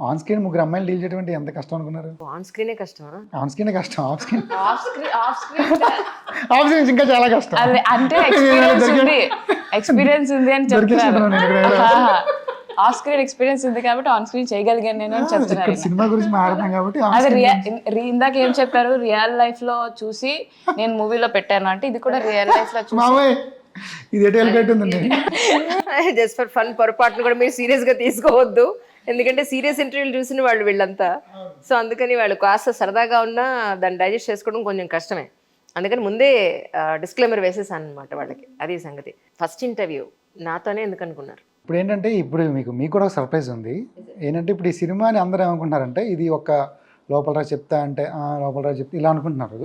On screen ముగ్గురు అమ్మాయిలు deal చేయడం అంటే ఎంత కష్టం అనుకున్నారు? ఆన్ స్క్రీనే కష్టమా? ఆన్ స్క్రీనే కష్టం, off screen off screen off screen ఇంకా చాలా కష్టం. అంటే ఎక్స్పీరియన్స్ ఉంది అని చెప్తున్నారు. దొరికేస్తున్నాను నేను ఇక్కడ. ఆఫ్ స్క్రీన్ ఎక్స్పీరియన్స్ ఉంది కాబట్టి ఆన్ స్క్రీన్ చేయగలిగాను నేను అని చెప్తున్నారు. ఇక్కడ సినిమా గురించి మాట్లాడతాం కాబట్టి on అది screen ఇందాక ఏం చెప్పారు, రియల్ లైఫ్ లో చూసి నేను మూవీలో పెట్టాను అంటే ఇది కూడా రియల్ లైఫ్ లో చూసి. మామయ్య ఇది ఎటు వెళ్ళిపెట్టిందండి. జస్ట్ ఫర్ ఫన్ పొరపాటును కూడా మీరు సీరియస్ గా తీసుకోవద్దు, ఎందుకంటే సీరియస్ ఇంటర్వ్యూలు చూసిన వాళ్ళు వీళ్ళంతా. సో అందుకని వాళ్ళు కాస్త సరదాగా ఉన్నా దాన్ని డైజెస్ట్ చేసుకోవడం కొంచెం కష్టమే. అందుకని ముందే డిస్క్లైమర్ వేసేసాను అనమాట వాళ్ళకి. అది సంగతి. ఫస్ట్ ఇంటర్వ్యూ నాతోనే ఎందుకు అనుకున్నారు? ఇప్పుడు ఏంటంటే ఇప్పుడు మీకు కూడా ఒక సర్ప్రైజ్ ఉంది. ఏంటంటే ఇప్పుడు ఈ సినిమాని అందరూ ఏమనుకుంటున్నారంటే ఇది ఒక లోపలరా చెప్తా అంటే లోపలరా చెప్తా ఇలా అనుకుంటున్నారు.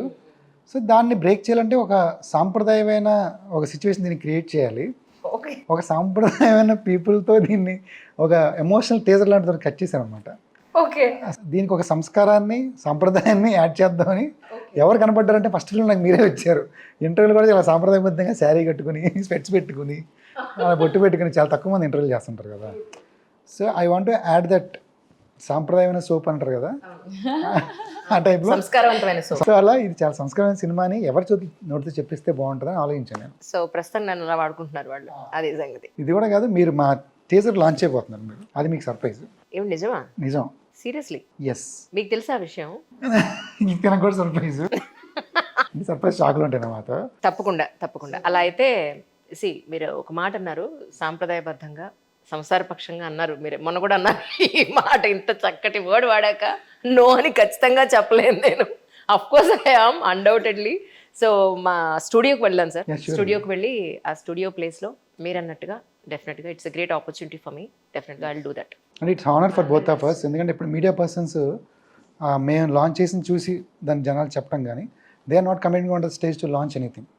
సో దాన్ని బ్రేక్ చేయాలంటే ఒక సాంప్రదాయమైన ఒక సిచ్యువేషన్ దీన్ని క్రియేట్ చేయాలి. ఓకే, ఒక సాంప్రదాయమైన పీపుల్తో దీన్ని ఒక ఎమోషనల్ టీజర్ లాంటిది కట్ చేశారనమాట. ఓకే. దీనికి ఒక సంస్కారాన్ని సాంప్రదాయాన్ని యాడ్ చేద్దామని ఎవరు కనపడ్డారంటే ఫస్ట్ నాకు మీరే వచ్చారు. ఇంటర్వ్యూలు కూడా చాలా సాంప్రదాయబద్ధంగా శారీ కట్టుకుని స్పెట్స్ పెట్టుకుని అలా బొట్టు పెట్టుకుని చాలా తక్కువ మంది ఇంటర్వ్యూలు చేస్తుంటారు కదా. So I want to add that సాంప్రదాయమైన సోప్ అంటారు కదా, ఆ టైప్లో సంస్కారవంతమైన సో. సో అలా ఇది చాలా సంస్కారమైన సినిమాని ఎవరి నోటితో చెప్పిస్తే బాగుంటుందని ఆలోచించాను నేను. సో ప్రస్తుతం నన్ను అలా వాడుకుంటున్నారు వాళ్ళు, అదే సంగతి. ఇది కూడా కాదు, మీరు మా టీజర్ లాంచ్ అయిపోతున్నారు మీరు, అది మీకు సర్ప్రైజ్. ఏం నిజమా? నిజం. సీరియస్లీ? ఎస్. మీకు తెలుసా ఆ విషయం? ఇది నాకు కూడా సర్ప్రైజ్. సర్ప్రైజ్ షాక్లు ఉంటాయి అన్నమాట. తప్పకుండా తప్పకుండా. అలా అయితే మీరు ఒక మాట అన్నారు, సాంప్రదాయబద్ధంగా సంసారపక్షంగా అన్నారు. మీరు మొన్న కూడా అన్నారు ఈ మాట. ఇంత చక్కటి వర్డ్ వాడాక నో అని ఖచ్చితంగా చెప్పలేను నేను. Of course I am undoubtedly. So మా స్టూడియోకి వెళ్ళాను సార్. స్టూడియోకి వెళ్ళి ఆ స్టూడియో ప్లేస్లో మీరు అన్నట్టుగా డెఫినెట్గా it's a great opportunity for me. డెఫినెట్గా I will do that. And it's honour for both of us. ఎందుకంటే ఇప్పుడు మీడియా పర్సన్స్ మేము లాంచ్ చేసి చూసి దాని జనాలు చెప్పడం కానీ they are not coming on the stage to launch anything.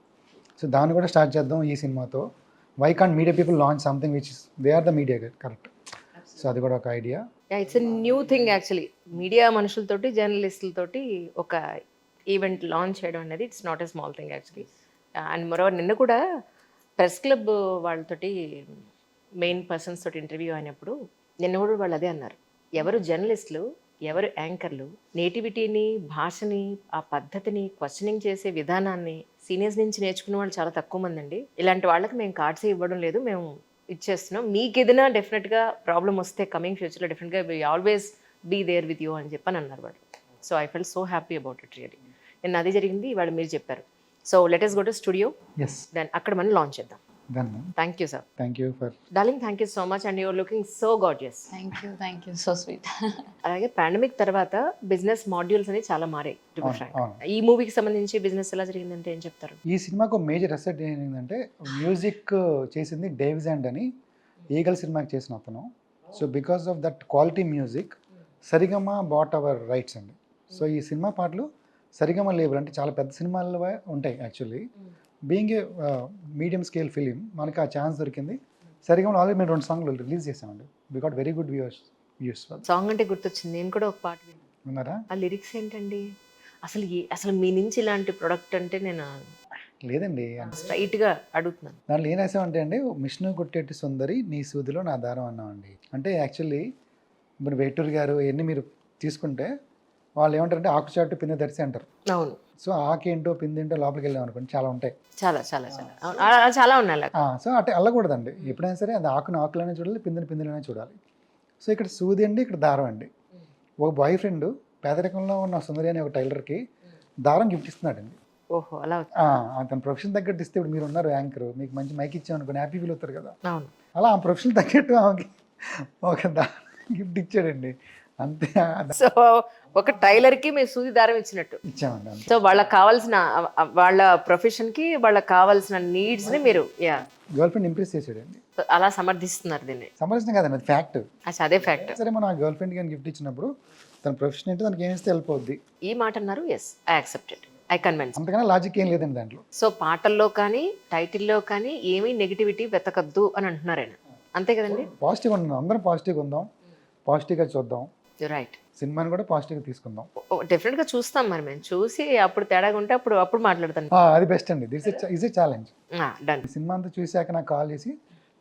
So దాన్ని కూడా స్టార్ట్ చేద్దాం ఈ సినిమాతో. Why can't media people launch something which is they are the media, correct? So అది కూడా ఒక idea. It's a new thing actually. Media మనుషులతోటి జర్నలిస్టులతోటి ఒక ఈవెంట్ లాంచ్ చేయడం అనేది it's not a small thing actually. And moreover నిన్న కూడా ప్రెస్ క్లబ్ వాళ్ళతోటి మెయిన్ పర్సన్స్ తోటి ఇంటర్వ్యూ అయినప్పుడు నిన్న కూడా వాళ్ళు అదే అన్నారు, ఎవరు జర్నలిస్టులు ఎవరు యాంకర్లు నేటివిటీని భాషని ఆ పద్ధతిని క్వశ్చనింగ్ చేసే విధానాన్ని సీనియర్స్ నుంచి నేర్చుకున్న వాళ్ళు చాలా తక్కువ మంది అండి. ఇలాంటి వాళ్ళకి మేము కార్డ్స్ ఇవ్వడం లేదు, మేము ఇచ్చేస్తున్నాం. మీకు ఏదైనా డెఫినెట్గా ప్రాబ్లం వస్తే కమింగ్ ఫ్యూచర్లో డెఫినెట్గా we always be there with you అని చెప్పని అన్నారు వాళ్ళు. So I fell so happy about it really. నిన్న అది జరిగింది, ఇవాళ మీరు చెప్పారు. So let us go to studio. Yes, then అక్కడ మనం లాంచ్ చేద్దాం. Done. Thank you sir. Thank you for darling, thank you so much and you're looking so gorgeous. Thank you so sweet. అలాగే పాండమిక్ తర్వాత business modules అనేవి చాలా మారాయి. To be frank, అవును. ఈ మూవీకి సంబంధించి బిజినెస్ ఎలా జరిగిందంటే ఏం చెప్తారు? ఈ సినిమాకు మేజర్ అసెట్ ఏంటంటే మ్యూజిక్ చేసింది డేవ్ జాండ్ అని ఈగల్ సినిమాకి చేసిన అతను. So because of that quality music Saregama bought our rights అండి. సో ఈ సినిమా పాటలు సరిగమ లేబుల్ అంటే చాలా పెద్ద సినిమాల్లో ఉంటాయి actually. Being a medium scale film మనకి ఆ ఛాన్స్ దొరికింది. సరిగమలో ఆల్రెడీ మేము 2 సాంగ్లు రిలీజ్ చేసామండి. We got very good views. Song అంటే గుర్తొచ్చింది, నేను కూడా ఒక పాట విన్నారా? ఆ లిరిక్స్ ఏంటండి అసలు మీ నుంచి ఇలాంటి ప్రొడక్ట్ అంటే నేను లేదండి, స్ట్రైట్ గా అడుగుతున్నాను. దాంట్లో ఏం రాసామంటే అండి, మిష్ణు కొట్టేటి సుందరి నీ సూదిలో నా దారం అన్నామండి. అంటే యాక్చువల్లీ ఇప్పుడు వేటూరు గారు ఇవన్నీ మీరు తీసుకుంటే వాళ్ళు ఏమంటారంటే ఆకు చాటు పిందె దర్శి అంటారు. అవును. సో ఆకేంటో పిందేంటో లోపలికి వెళ్ళాం అనుకోండి చాలా ఉంటాయి. చాలా చాలా చాలా అవును, అలా చాలా ఉన్నాయి అలా. సో అంటే వెళ్ళకూడదండి ఎప్పుడైనా సరే. అది ఆకును ఆకులోనే చూడాలి, పిందెని పిందెలోనే చూడాలి. సో ఇక్కడ సూది అండి, ఇక్కడ దారం అండి. ఒక బాయ్ ఫ్రెండ్ పేదరికంలో ఉన్న సుందరి అనే ఒక టైలర్కి దారం గిఫ్ట్ ఇస్తున్నాడండి. ఓహో, అలా తన ప్రొఫెషన్ తగ్గట్టు ఇస్తే ఇప్పుడు మీరు ఉన్నారు యాంకర్, మీకు మంచి మైక్ ఇచ్చాం అనుకోండి హ్యాపీ ఫీల్ అవుతారు కదా. అవును. అలా ఆ ప్రొఫెషన్ తగ్గట్టు ఆమెకి ఒక గిఫ్ట్ ఇచ్చాడండి అంతే. సో ఒక టైలర్ కి మీరు సూది దారం ఇచ్చినట్టు ఇచ్చామండి అంతే. సో వాళ్ళకి కావాల్సిన వాళ్ళ ప్రొఫెషన్ కి వాళ్ళకి కావాల్సిన నీడ్స్ ని మీరు గర్ల్ ఫ్రెండ్ ఇంప్రెస్ చేసాడండి. అలా సమర్థిస్తున్నారు దీన్ని. సమరచన కాదండి, అది ఫ్యాక్ట్. అదే ఫ్యాక్ట్. సరే మనం ఆ గర్ల్ ఫ్రెండ్ కానీ గిఫ్ట్ ఇచ్చినప్పుడు తన ప్రొఫెషన్ ఏంటో తనకి ఏం ఇస్తే వెళ్ళిపోద్ది. ఈ మాట అన్నారు, yes I accepted, I convince. అంతకన్నా లాజిక్ ఏం లేదండి దాంట్లో. సో పాటల్లో కానీ టైటిల్లో కానీ ఏమీ నెగిటివిటీ వెతకద్దు అని అంటున్నారు ఆయన, అంతే కదండి? పాజిటివ్ ఉందాం, అందరం పాజిటివ్గా ఉందాం, పాజిటివ్గా చూద్దాం, రైట్. సినిమాని కూడా పాజిటివ్గా తీసుకుందాం. డెఫినెట్గా చూస్తాం మరి, మేము చూసి అప్పుడు తేడాగా ఉంటే అప్పుడు మాట్లాడతాను. అది బెస్ట్ అండి. This is a challenge. Done. Cinema అంతా చూసాక నాకు కాల్ చేసి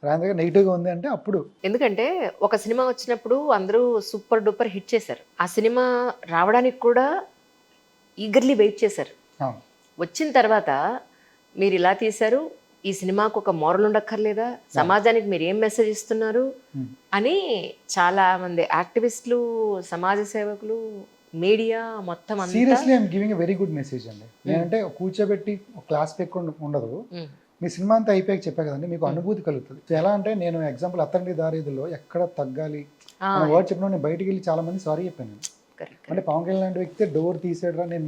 రాజేంద్ర గారు నెగిటివ్గా ఉంది అంటే అప్పుడు ఎందుకంటే ఒక సినిమా వచ్చినప్పుడు అందరూ సూపర్ డూపర్ హిట్ చేశారు. ఆ సినిమా రావడానికి కూడా ఈగర్లీ వెయిట్ చేశారు. అవును. వచ్చిన తర్వాత మీరు ఇలా తీశారు, ఈ సినిమాకు ఒక మోరల్ ఉండక్కర్లేదా, సమాజానికి మీరు ఏం మెసేజ్ ఇస్తున్నారు Hmm. అని చాలా మంది యాక్టివిస్టులు, సమాజ సేవకులు, మీడియా మొత్తం అంతా seriously I'm giving a very good message అండి. నేనంటే కూర్చోబెట్టి క్లాస్ పెట్టుకుని ఉండదు. Hmm. మీ సినిమా అంతా అయిపోయాక చెప్పా కదండి, మీకు అనుభూతి కలుగుతుంది. సో ఎలా అంటే నేను ఎగ్జాంపుల్ అత్తండి దారేదిలో ఎక్కడ తగ్గాలి Ah, మన వర్డ్ చెప్పిన నేను బయటికి వెళ్ళి చాలా మంది సారీ చెప్పాను నేను. correct, అంటే పవన్ కళ్యాణ్ లాంటి వ్యక్తి డోర్ తీసేయడరా, నేను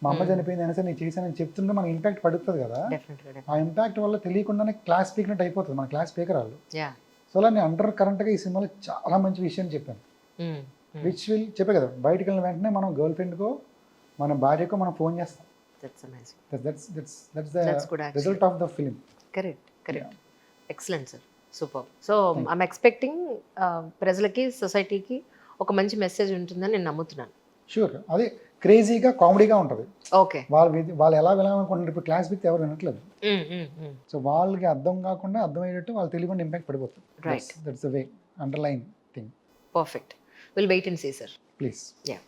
మా అమ్మ చనిపోయింది అయినా సరే నేను చేశానని చెప్తుంటే మనకి ఇంపాక్ట్ పడుతుంది కదా. definitely. ఆ ఇంపాక్ట్ వల్ల తెలియకుండానే క్లాస్ స్పీకినట్టు అయిపోతుంది మన క్లాస్ స్పీకర్ వాళ్ళు. Yeah. సో అలా నేను అండర్ కరెంట్గా ఈ సినిమాలో చాలా మంచి విషయం చెప్పాను. Hmm. విచ్ విల్ చెప్పే కదా, బయటికి వెళ్ళిన వెంటనే మనం గర్ల్ ఫ్రెండ్కో మన భార్యకో మనం ఫోన్ చేస్తాం. That's amazing. That's That's good the actually. Result of the film. Correct. Excellent, sir. Super. So I'm expecting ప్రజలకి, సొసైటీకి ఒక మంచి మెసేజ్ ఉంటుందని నేను నమ్ముతున్నాను. షూర్, అదే క్రేజీగా కామెడీగా ఉంటుంది. ఓకే. వాళ్ళు ఎలా వెళ్ళాలనుకుంటారు, ఇప్పుడు క్లాస్ బిక్ ఎవరు వినట్లేదు. సో వాళ్ళకి అర్థం కాకుండా అర్థమయ్యేటట్టు వాళ్ళు తెలియకుండా ఇంపాక్ట్ పడిపోతుంది. Right. That's the way underline thing. Perfect. Will wait and see, sir. Please. Yeah.